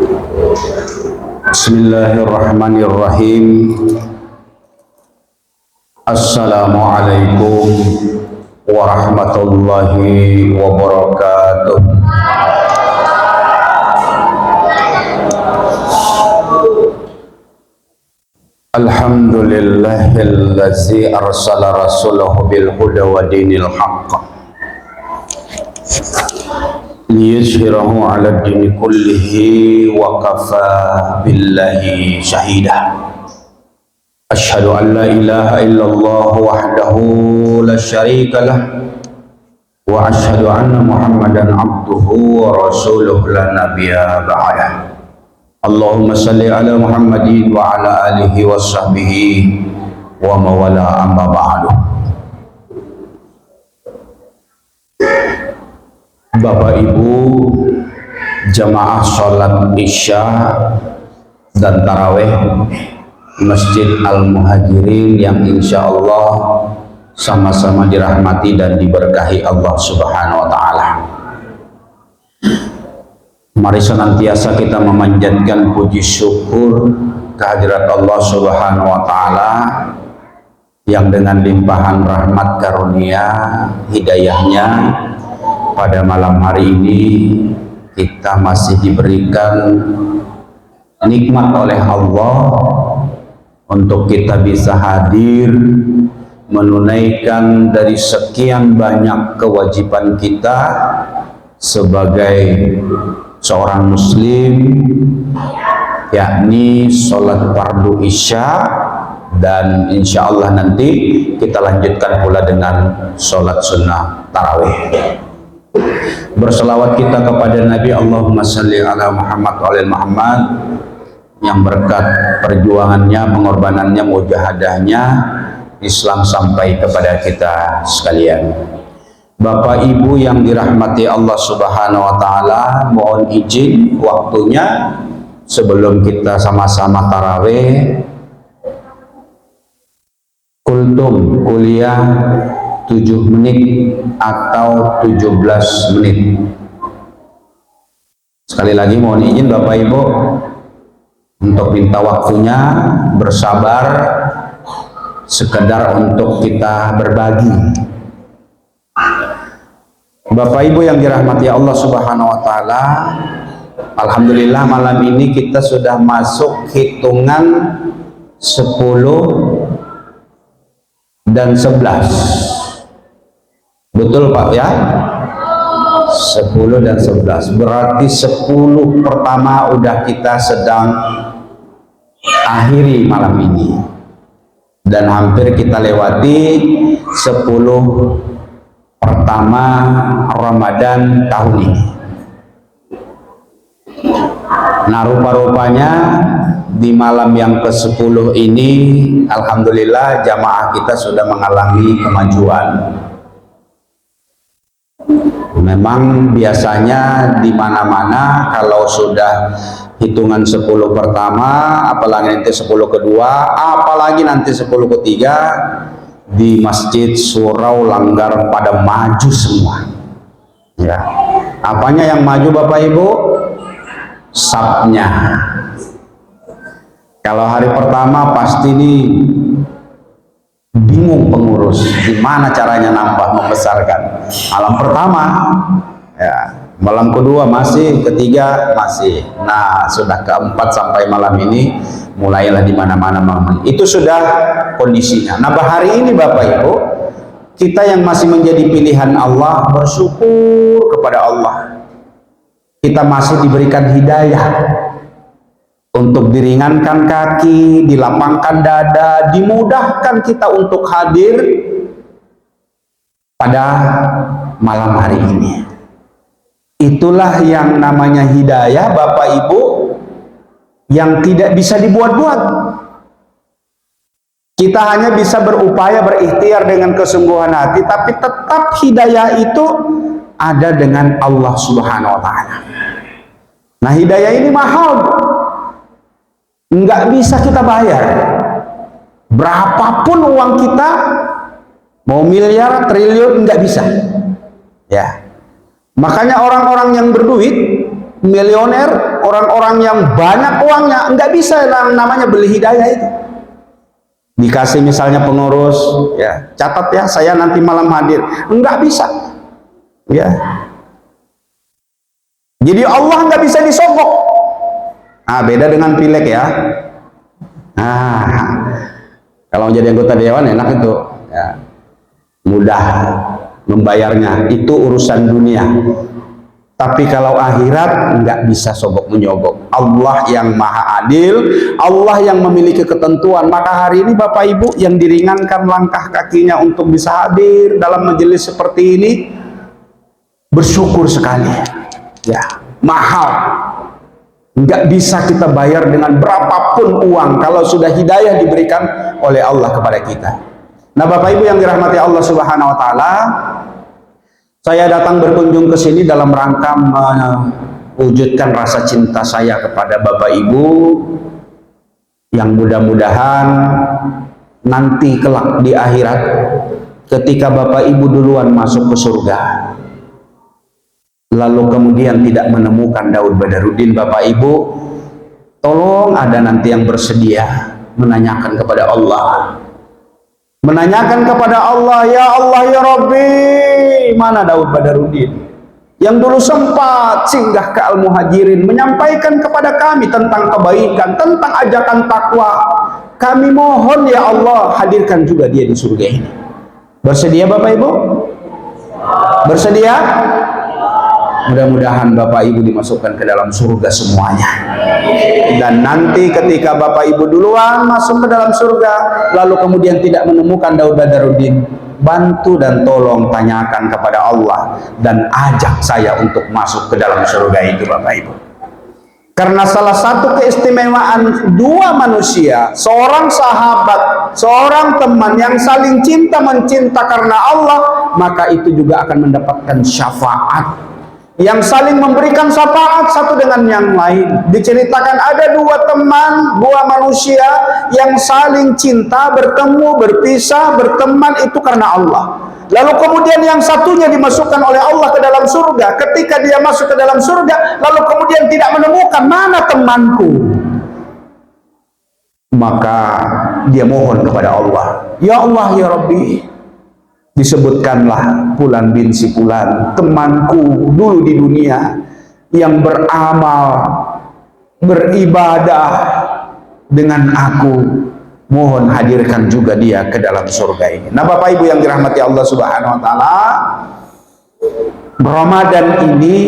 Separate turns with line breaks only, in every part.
Bismillahirrahmanirrahim. Assalamualaikum warahmatullahi wabarakatuh. Alhamdulillahillazi arsala rasulahu bil huda wa dinil haqq liyuzhirahu ala dini kullihi wa kafa billahi syahida. Asyhadu an la ilaha illallah wahdahu la syarika lah wa asyhadu anna muhammadan abduhu wa rasuluh la nabiyya ba'dah. Allahumma salli ala muhammadin wa ala alihi wa sahbihi wa mawala amma ba'du. Bapak Ibu jamaah sholat isya dan taraweh Masjid Al-Muhajirin yang insya Allah sama-sama dirahmati dan diberkahi Allah Subhanahu wa Ta'ala. Mari senantiasa kita memanjatkan puji syukur kehadirat Allah Subhanahu wa Ta'ala yang dengan limpahan rahmat karunia hidayahnya pada malam hari ini kita masih diberikan nikmat oleh Allah untuk kita bisa hadir menunaikan dari sekian banyak kewajiban kita sebagai seorang muslim, yakni sholat fardu isya, dan insya Allah nanti kita lanjutkan pula dengan sholat sunnah tarawih. Berselawat kita kepada Nabi, Allahumma salli ala Muhammad wa ala Muhammad, yang berkat perjuangannya, pengorbanannya, mujahadahnya Islam sampai kepada kita sekalian. Bapak Ibu yang dirahmati Allah Subhanahu wa Ta'ala, mohon izin waktunya sebelum kita sama-sama tarawih kultum kuliah 7 menit atau 17 menit. Sekali lagi mohon izin Bapak Ibu untuk minta waktunya, bersabar sekedar untuk kita berbagi. Bapak Ibu yang dirahmati Allah Subhanahu wa Ta'ala, alhamdulillah malam ini kita sudah masuk hitungan 10 dan 11. Betul Pak ya? 10 dan 11. Berarti 10 pertama udah kita sedang akhiri malam ini. Dan hampir kita lewati 10 pertama Ramadan tahun ini. Nah, rupa-rupanya di malam yang ke-10 ini alhamdulillah jamaah kita sudah mengalami kemajuan. Memang biasanya di mana-mana kalau sudah hitungan 10 pertama, apalagi nanti 10 kedua, apalagi nanti 10 ketiga, di Masjid Surau Langgar pada maju semua. Ya. Apanya yang maju Bapak Ibu? Sapnya. Kalau hari pertama pasti nih bingung pengurus gimana caranya nambah membesarkan. Malam pertama ya, malam kedua masih, ketiga masih. Nah, sudah keempat sampai malam ini mulailah di mana-mana malam. Itu sudah kondisinya. Nah, hari ini Bapak Ibu, kita yang masih menjadi pilihan Allah bersyukur kepada Allah. Kita masih diberikan hidayah untuk diringankan kaki, dilapangkan dada, dimudahkan kita untuk hadir pada malam hari ini. Itulah yang namanya hidayah Bapak Ibu, yang tidak bisa dibuat-buat. Kita hanya bisa berupaya berikhtiar dengan kesungguhan hati, tapi tetap hidayah itu ada dengan Allah Subhanahu wa Ta'ala. Nah, hidayah ini mahal, nggak bisa kita bayar. Berapapun uang kita, mau miliar, triliun, nggak bisa. Ya, makanya orang-orang yang berduit, milioner, orang-orang yang banyak uangnya, nggak bisa yang namanya beli hidayah itu. Dikasih misalnya pengurus, ya catat ya, saya nanti malam hadir, nggak bisa, ya. Jadi Allah nggak bisa disogok. Beda dengan pileg ya. Kalau jadi anggota dewan enak itu, ya, mudah membayarnya, itu urusan dunia. Tapi kalau akhirat nggak bisa sogok menyogok. Allah yang maha adil, Allah yang memiliki ketentuan. Maka hari ini Bapak Ibu yang diringankan langkah kakinya untuk bisa hadir dalam majelis seperti ini, bersyukur sekali. Ya, mahal. Nggak bisa kita bayar dengan berapapun uang kalau sudah hidayah diberikan oleh Allah kepada kita. Nah, Bapak Ibu yang dirahmati Allah Subhanahu wa taala, saya datang berkunjung ke sini dalam rangka mewujudkan rasa cinta saya kepada Bapak Ibu yang mudah-mudahan nanti kelak di akhirat ketika Bapak Ibu duluan masuk ke surga, lalu kemudian tidak menemukan Daud Badaruddin, Bapak Ibu tolong ada nanti yang bersedia menanyakan kepada Allah, ya Allah ya Rabbi, mana Daud Badaruddin yang dulu sempat singgah ke Al-Muhajirin menyampaikan kepada kami tentang kebaikan, tentang ajakan takwa. Kami mohon ya Allah, hadirkan juga dia di surga ini. Bersedia Bapak Ibu? Bersedia? Mudah-mudahan Bapak Ibu dimasukkan ke dalam surga semuanya. Dan nanti ketika Bapak Ibu duluan masuk ke dalam surga, lalu kemudian tidak menemukan Daud Badaruddin, bantu dan tolong tanyakan kepada Allah dan ajak saya untuk masuk ke dalam surga itu, Bapak Ibu. Karena salah satu keistimewaan dua manusia, seorang sahabat, seorang teman yang saling cinta mencinta karena Allah, maka itu juga akan mendapatkan syafaat. Yang saling memberikan syafaat satu dengan yang lain. Diceritakan ada dua teman, dua manusia yang saling cinta, bertemu, berpisah, berteman itu karena Allah. Lalu kemudian yang satunya dimasukkan oleh Allah ke dalam surga. Ketika dia masuk ke dalam surga, lalu kemudian tidak menemukan mana temanku, maka dia mohon kepada Allah, ya Allah ya Rabbi, disebutkanlah Fulan bin si Fulan, temanku dulu di dunia yang beramal, beribadah dengan aku, mohon hadirkan juga dia ke dalam surga ini. Nah Bapak Ibu yang dirahmati Allah Subhanahu wa taala, Ramadan ini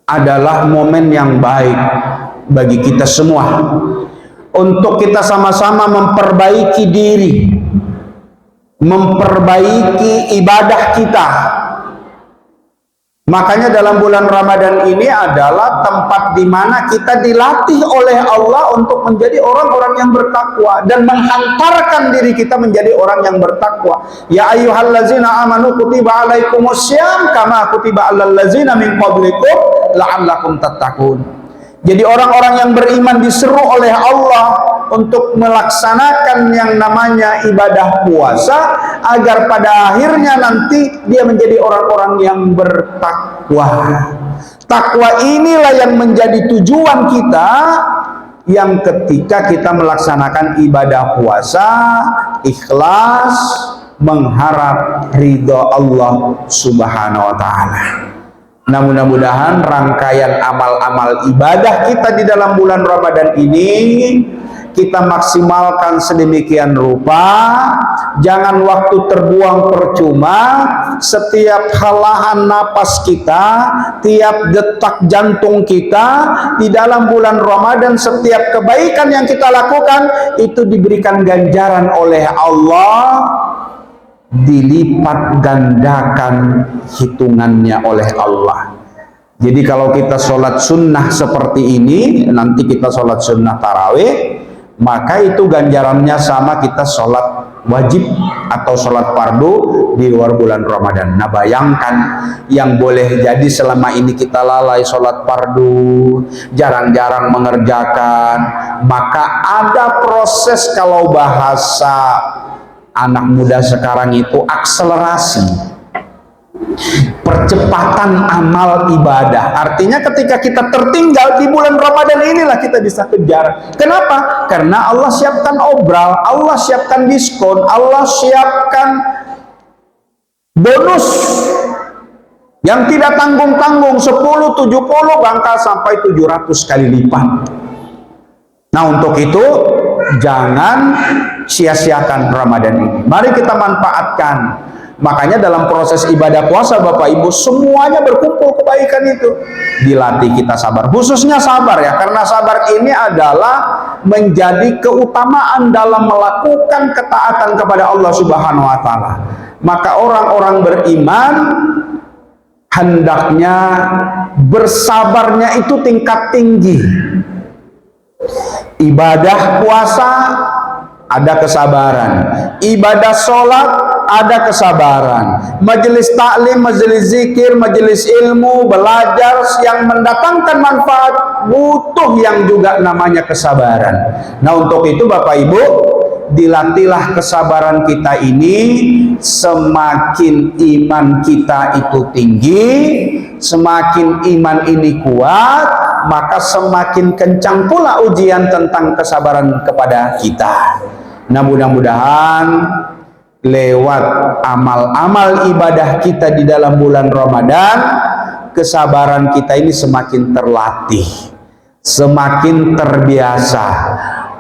adalah momen yang baik bagi kita semua untuk kita sama-sama memperbaiki diri, memperbaiki ibadah kita. Makanya dalam bulan Ramadan ini adalah tempat di mana kita dilatih oleh Allah untuk menjadi orang-orang yang bertakwa dan menghantarkan diri kita menjadi orang yang bertakwa. Ya ayyuhallazina amanu kutiba alaikumussyam kama kutiba alal ladzina min qablikum la'allakum tattaqun. Jadi orang-orang yang beriman diseru oleh Allah untuk melaksanakan yang namanya ibadah puasa agar pada akhirnya nanti dia menjadi orang-orang yang bertakwa. Takwa inilah yang menjadi tujuan kita yang ketika kita melaksanakan ibadah puasa ikhlas mengharap ridha Allah Subhanahu wa taala. Nah mudah-mudahan rangkaian amal-amal ibadah kita di dalam bulan Ramadan ini kita maksimalkan sedemikian rupa, jangan waktu terbuang percuma. Setiap halahan napas kita, tiap detak jantung kita di dalam bulan Ramadan, setiap kebaikan yang kita lakukan itu diberikan ganjaran oleh Allah, dilipat gandakan hitungannya oleh Allah. Jadi kalau kita sholat sunnah seperti ini, nanti kita sholat sunnah tarawih, maka itu ganjarannya sama kita sholat wajib atau sholat fardu di luar bulan Ramadan. Nah bayangkan yang boleh jadi selama ini kita lalai sholat fardu, jarang-jarang mengerjakan, maka ada proses, kalau bahasa anak muda sekarang itu akselerasi. percepatan amal ibadah. Artinya ketika kita tertinggal di bulan Ramadan inilah kita bisa kejar. Kenapa? Karena Allah siapkan obral, Allah siapkan diskon, Allah siapkan bonus yang tidak tanggung-tanggung, 10, 70, bahkan sampai 700 kali lipat. Nah, untuk itu jangan sia-siakan Ramadan ini. Mari kita manfaatkan. Makanya dalam proses ibadah puasa Bapak Ibu semuanya berkumpul kebaikan itu. Dilatih kita sabar, khususnya sabar ya, karena sabar ini adalah menjadi keutamaan dalam melakukan ketaatan kepada Allah Subhanahu wa taala. Maka orang-orang beriman hendaknya bersabarnya itu tingkat tinggi. Ibadah puasa ada kesabaran, ibadah sholat ada kesabaran, majelis taklim, majelis zikir, majelis ilmu, belajar yang mendatangkan manfaat butuh yang juga namanya kesabaran. Nah, untuk itu Bapak Ibu, dilatihlah kesabaran kita ini. Semakin iman kita itu tinggi, semakin iman ini kuat, maka semakin kencang pula ujian tentang kesabaran kepada kita. Nah, mudah-mudahan lewat amal-amal ibadah kita di dalam bulan Ramadan, kesabaran kita ini semakin terlatih, semakin terbiasa.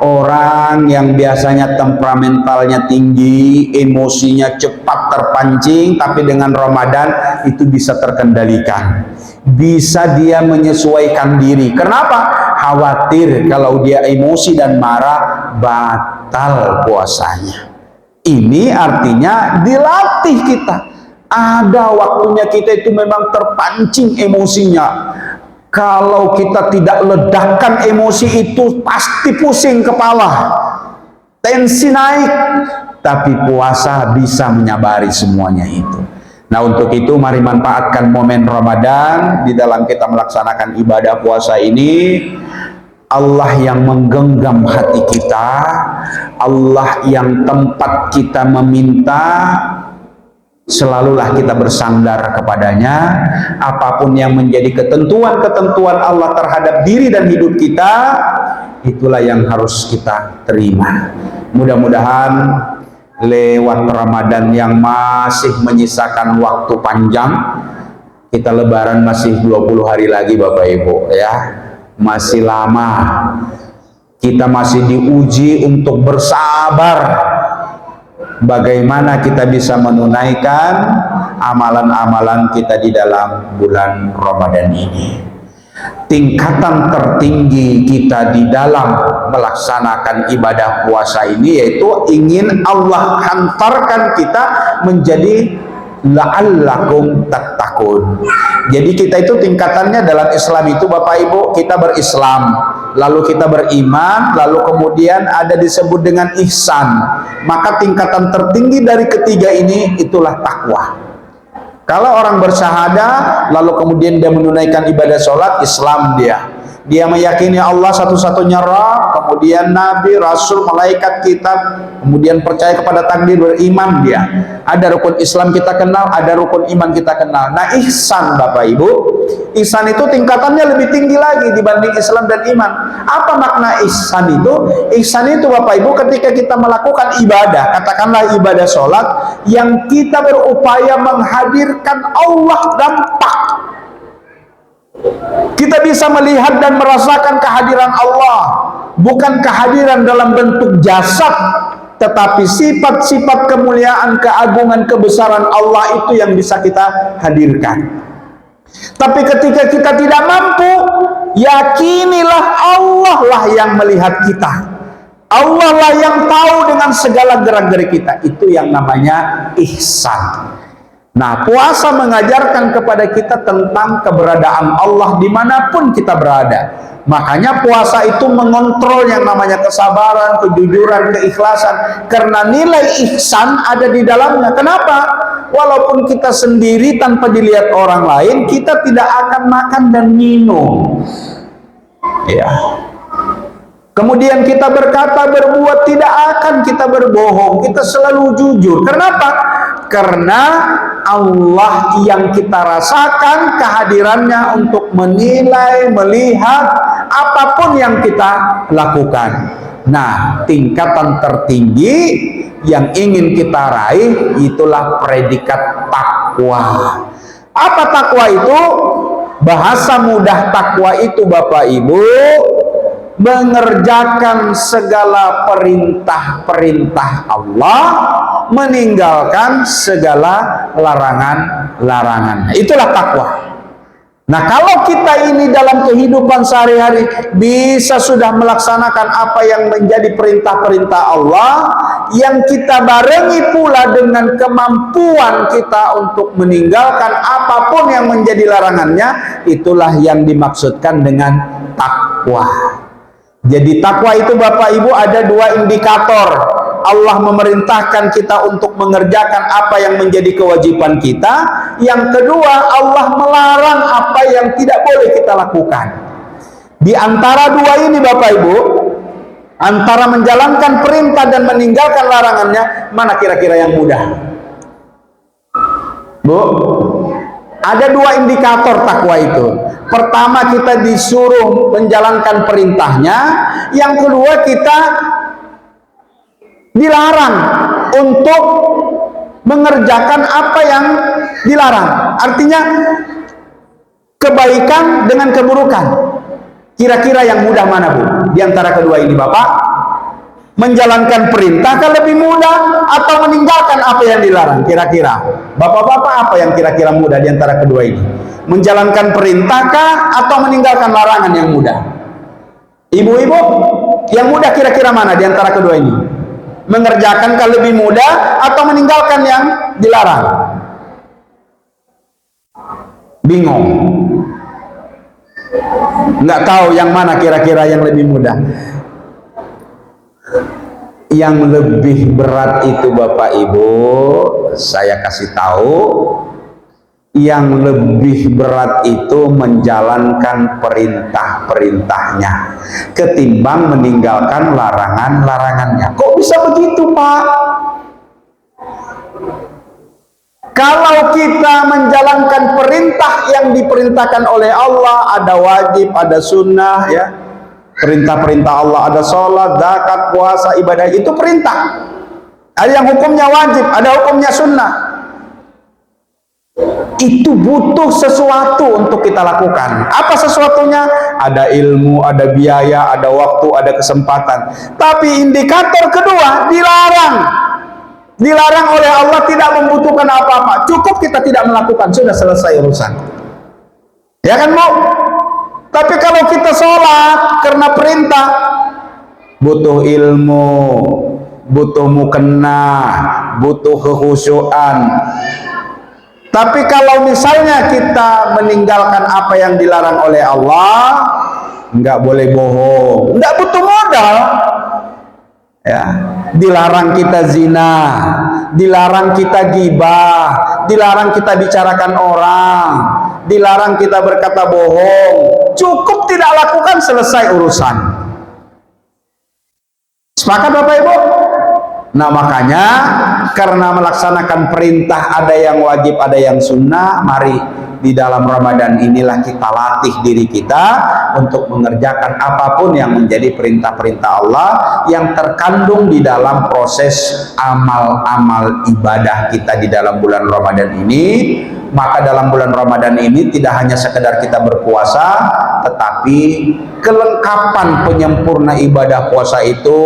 Orang yang biasanya temperamentalnya tinggi, emosinya cepat terpancing, tapi dengan Ramadan itu bisa terkendalikan. Bisa dia menyesuaikan diri. Kenapa? Khawatir kalau dia emosi dan marah, batal puasanya. Ini artinya dilatih kita. Ada waktunya kita itu memang terpancing emosinya. Kalau kita tidak ledakan emosi itu pasti pusing kepala, tensi naik. Tapi puasa bisa menyabari semuanya itu. Nah, untuk itu mari manfaatkan momen Ramadan di dalam kita melaksanakan ibadah puasa ini. Allah yang menggenggam hati kita, Allah yang tempat kita meminta, selalulah kita bersandar kepadanya. Apapun yang menjadi ketentuan-ketentuan Allah terhadap diri dan hidup kita, itulah yang harus kita terima. Mudah-mudahan lewat Ramadan yang masih menyisakan waktu panjang, kita lebaran masih 20 hari lagi Bapak Ibu ya, masih lama. Kita masih diuji untuk bersabar. Bagaimana kita bisa menunaikan amalan-amalan kita di dalam bulan Ramadan ini. Tingkatan tertinggi kita di dalam melaksanakan ibadah puasa ini yaitu ingin Allah hantarkan kita menjadi la'allakum tattaqun. Jadi kita itu tingkatannya dalam Islam itu Bapak Ibu, kita berislam, lalu kita beriman, lalu kemudian ada disebut dengan ihsan. Maka tingkatan tertinggi dari ketiga ini itulah takwa. Kalau orang bersyahadah lalu kemudian dia menunaikan ibadah sholat, Islam dia meyakini Allah satu-satunya Rabb, kemudian Nabi, Rasul, malaikat, kitab, kemudian percaya kepada takdir, beriman dia. Ada rukun Islam kita kenal, ada rukun iman kita kenal. Nah, ihsan Bapak Ibu, ihsan itu tingkatannya lebih tinggi lagi dibanding Islam dan iman. Apa makna ihsan itu? Ihsan itu Bapak Ibu ketika kita melakukan ibadah, katakanlah ibadah sholat, yang kita berupaya menghadirkan Allah dampak. Kita bisa melihat dan merasakan kehadiran Allah, bukan kehadiran dalam bentuk jasad, tetapi sifat-sifat kemuliaan, keagungan, kebesaran Allah itu yang bisa kita hadirkan. Tapi ketika kita tidak mampu, yakinilah Allah lah yang melihat kita, Allah lah yang tahu dengan segala gerak-gerik kita. Itu yang namanya ihsan. Nah, puasa mengajarkan kepada kita tentang keberadaan Allah dimanapun kita berada. Makanya puasa itu mengontrol yang namanya kesabaran, kejujuran, keikhlasan. Karena nilai ihsan ada di dalamnya. Kenapa? Walaupun kita sendiri tanpa dilihat orang lain, kita tidak akan makan dan minum. Ya. Kemudian kita berkata, berbuat, tidak akan kita berbohong. Kita selalu jujur. Kenapa? Karena Allah yang kita rasakan kehadirannya untuk menilai, melihat apapun yang kita lakukan. Nah, tingkatan tertinggi yang ingin kita raih itulah predikat takwa. Apa takwa itu? Bahasa mudah takwa itu Bapak Ibu, mengerjakan segala perintah-perintah Allah, meninggalkan segala larangan-larangan. Itulah takwa. Nah, kalau kita ini dalam kehidupan sehari-hari bisa sudah melaksanakan apa yang menjadi perintah-perintah Allah, yang kita barengi pula dengan kemampuan kita untuk meninggalkan apapun yang menjadi larangannya, itulah yang dimaksudkan dengan takwa. Jadi takwa itu Bapak Ibu ada dua indikator. Allah memerintahkan kita untuk mengerjakan apa yang menjadi kewajiban kita. Yang kedua, Allah melarang apa yang tidak boleh kita lakukan. Di antara dua ini Bapak Ibu, antara menjalankan perintah dan meninggalkan larangannya, mana kira-kira yang mudah? Bu, ada dua indikator takwa itu. Pertama, kita disuruh menjalankan perintahnya. Yang kedua, kita dilarang untuk mengerjakan apa yang dilarang. Artinya kebaikan dengan keburukan. Kira-kira yang mudah mana Bu? Di antara kedua ini Bapak, menjalankan perintah kan lebih mudah atau meninggalkan apa yang dilarang? Kira-kira Bapak-bapak apa yang kira-kira mudah di antara kedua ini? Menjalankan perintahkah atau meninggalkan larangan yang mudah? Ibu-ibu, yang mudah kira-kira mana di antara kedua ini? Mengerjakan lebih mudah atau meninggalkan yang dilarang? Bingung, nggak tahu yang mana kira-kira yang lebih mudah. Yang lebih berat itu Bapak Ibu, saya kasih tahu, yang lebih berat itu menjalankan perintah-perintahnya ketimbang meninggalkan larangan-larangannya. Kok bisa begitu Pak? Kalau kita menjalankan perintah yang diperintahkan oleh Allah, ada wajib, ada sunnah, ya. Perintah-perintah Allah, ada sholat, zakat, puasa, ibadah, itu perintah. Ada yang hukumnya wajib, ada hukumnya sunnah. Itu butuh sesuatu untuk kita lakukan. Apa sesuatunya? Ada ilmu, ada biaya, ada waktu, ada kesempatan. Tapi indikator kedua, dilarang. Dilarang oleh Allah, tidak membutuhkan apa-apa. Cukup kita tidak melakukan, sudah selesai urusan. Ya kan Bu? Tapi kalau kita sholat karena perintah, butuh ilmu, butuh mukennah, butuh kekhusyuan. Tapi kalau misalnya kita meninggalkan apa yang dilarang oleh Allah, nggak boleh bohong, nggak butuh modal. Ya, dilarang kita zina, dilarang kita gibah, dilarang kita bicarakan orang, dilarang kita berkata bohong. Cukup tidak lakukan, selesai urusan. Sepakat Bapak Ibu? Nah makanya karena melaksanakan perintah ada yang wajib, ada yang sunnah, mari di dalam Ramadan inilah kita latih diri kita untuk mengerjakan apapun yang menjadi perintah-perintah Allah yang terkandung di dalam proses amal-amal ibadah kita di dalam bulan Ramadan ini. Maka dalam bulan Ramadan ini tidak hanya sekedar kita berpuasa, tetapi kelengkapan penyempurna ibadah puasa itu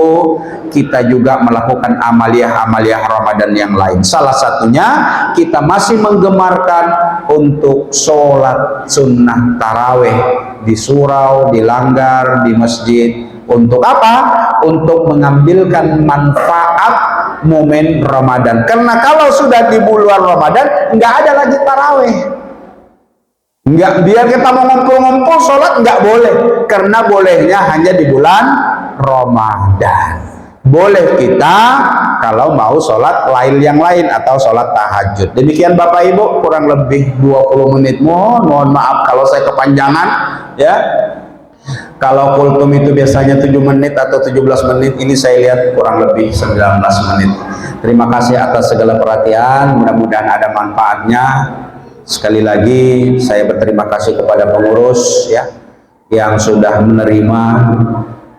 kita juga melakukan amaliyah-amaliyah Ramadan yang lain. Salah satunya kita masih menggemarkan untuk sholat sunnah taraweh di surau, di langgar, di masjid. Untuk apa? Untuk mengambilkan manfaat momen Ramadan. Karena kalau sudah di bulan Ramadan nggak ada lagi taraweh. Nggak, biar kita mau ngumpul-ngumpul sholat nggak boleh, karena bolehnya hanya di bulan Ramadan. Boleh kita kalau mau sholat lain yang lain atau sholat tahajud. Demikian Bapak Ibu, kurang lebih 20 menit. Mohon maaf kalau saya kepanjangan, ya. Kalau kultum itu biasanya 7 menit atau 17 menit, ini saya lihat kurang lebih 19 menit. Terima kasih atas segala perhatian, mudah-mudahan ada manfaatnya. Sekali lagi saya berterima kasih kepada pengurus ya yang sudah menerima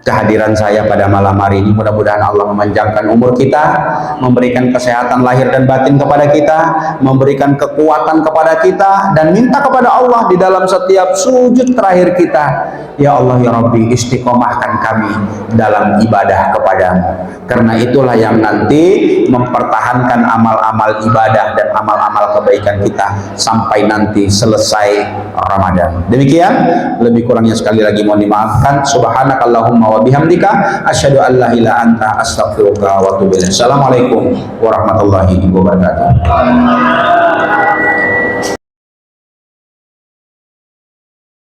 kehadiran saya pada malam hari ini. Mudah-mudahan Allah memanjangkan umur kita, memberikan kesehatan lahir dan batin kepada kita, memberikan kekuatan kepada kita, dan minta kepada Allah di dalam setiap sujud terakhir kita, ya Allah ya Rabbi, istiqomahkan kami dalam ibadah kepadamu, karena itulah yang nanti mempertahankan amal-amal ibadah dan amal-amal kebaikan kita sampai nanti selesai Ramadan. Demikian, lebih kurangnya sekali lagi mohon dimaafkan. Subhanakallahumma wa bihamdika asyhadu an la ilaha anta astaghfiruka wa atubu ilaik. Assalamualaikum warahmatullahi wabarakatuh.